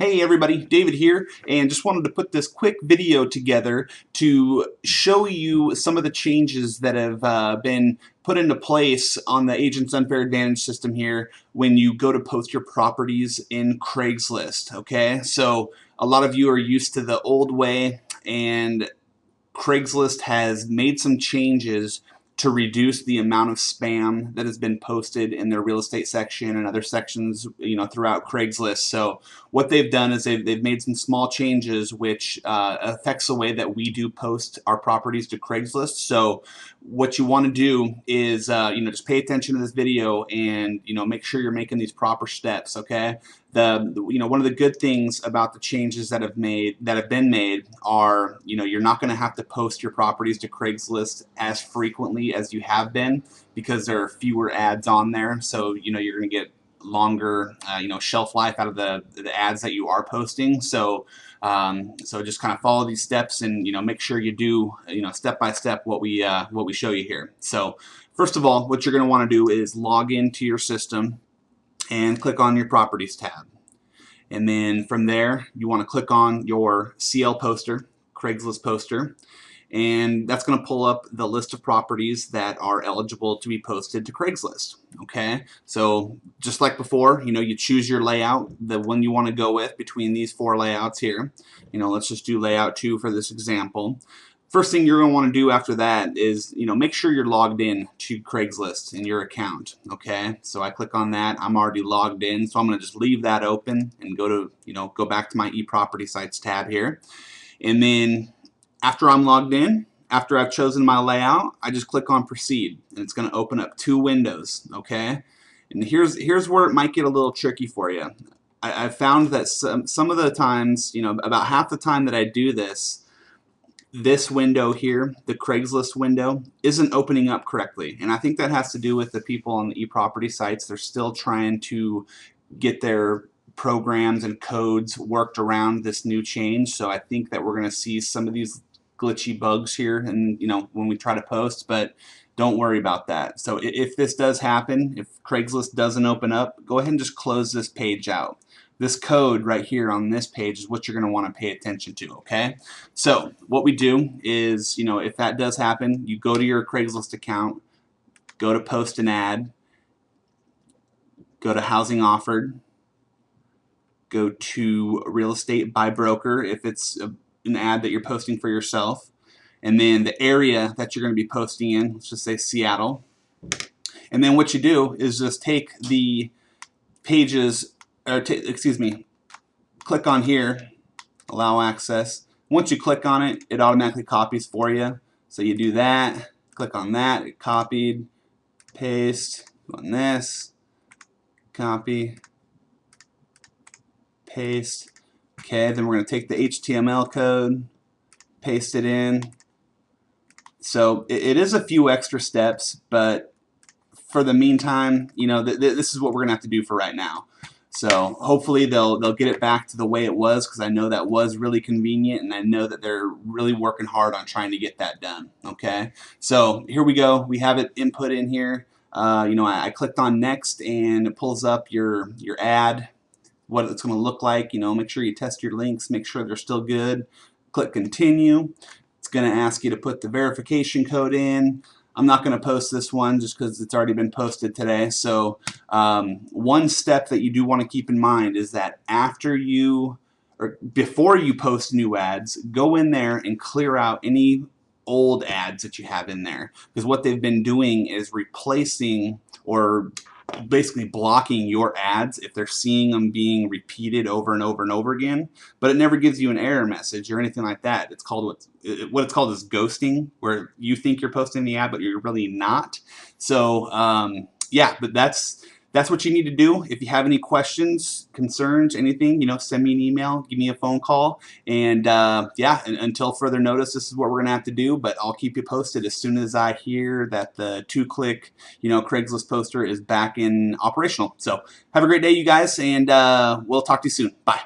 Hey everybody, David here, and just wanted to put this quick video together to show you some of the changes that have been put into place on the Agent's Unfair Advantage system here when you go to post your properties in Craigslist. Okay, so a lot of you are used to the old way, and Craigslist has made some changes to reduce the amount of spam that has been posted in their real estate section and other sections, throughout Craigslist. So what they've done is they've made some small changes which affects the way that we do post our properties to Craigslist. So what you want to do is just pay attention to this video and make sure you're making these proper steps. Okay. One of the good things about the changes that have been made are you're not going to have to post your properties to Craigslist as frequently as you have been, because there are fewer ads on there. So you're going to get longer shelf life out of the ads that you are posting. So just kind of follow these steps and make sure you do step by step what we show you here. So first of all, what you're going to want to do is log into your system and click on your Properties tab. And then from there, you want to click on your CL poster, Craigslist poster, and that's going to pull up the list of properties that are eligible to be posted to Craigslist. Okay, so just like before, you choose your layout, the one you want to go with between these four layouts here. Let's just do layout 2 for this example. First thing you're going to want to do after that is make sure you're logged in to Craigslist in your account. Okay, so I click on that. I'm already logged in, so I'm going to just leave that open and go back to my eProperty Sites tab here. And then after I'm logged in, after I've chosen my layout, I just click on proceed, and it's going to open up 2 windows. Okay, and here's where it might get a little tricky for you. I've found that some of the times, about half the time that I do this window here, the Craigslist window, isn't opening up correctly. And I think that has to do with the people on the eProperty sites. They're still trying to get their programs and codes worked around this new change. So I think that we're going to see some of these glitchy bugs here and when we try to post, but don't worry about that. So if this does happen, if Craigslist doesn't open up, go ahead and just close this page out. This code right here on this page is what you're going to want to pay attention to. Okay, so what we do is if that does happen, you go to your Craigslist account, go to post an ad, go to housing offered, go to real estate by broker if it's an ad that you're posting for yourself, and then the area that you're going to be posting in, let's just say Seattle. And then what you do is just take the pages, or click on here, allow access. Once you click on it, it automatically copies for you. So you do that, click on that, it copied, paste, on this, copy, paste. Okay, then we're going to take the HTML code, paste it in. So it is a few extra steps, but for the meantime, this is what we're going to have to do for right now. So hopefully they'll get it back to the way it was, because I know that was really convenient, and I know that they're really working hard on trying to get that done. Okay, so here we go. We have it input in here. I clicked on next, and it pulls up your ad, what it's going to look like. Make sure you test your links, make sure they're still good. Click continue. It's going to ask you to put the verification code in. I'm not going to post this one just because it's already been posted today. So one step that you do want to keep in mind is that before you post new ads, go in there and clear out any old ads that you have in there, because what they've been doing is replacing or basically blocking your ads if they're seeing them being repeated over and over and over again, but it never gives you an error message or anything like that. It's called what it's called is ghosting, where you think you're posting the ad but you're really not. So yeah, but that's what you need to do. If you have any questions, concerns, anything, send me an email, give me a phone call, and yeah, until further notice, this is what we're gonna have to do. But I'll keep you posted as soon as I hear that the 2-click, Craigslist poster is back in operational. So have a great day, you guys, and we'll talk to you soon. Bye.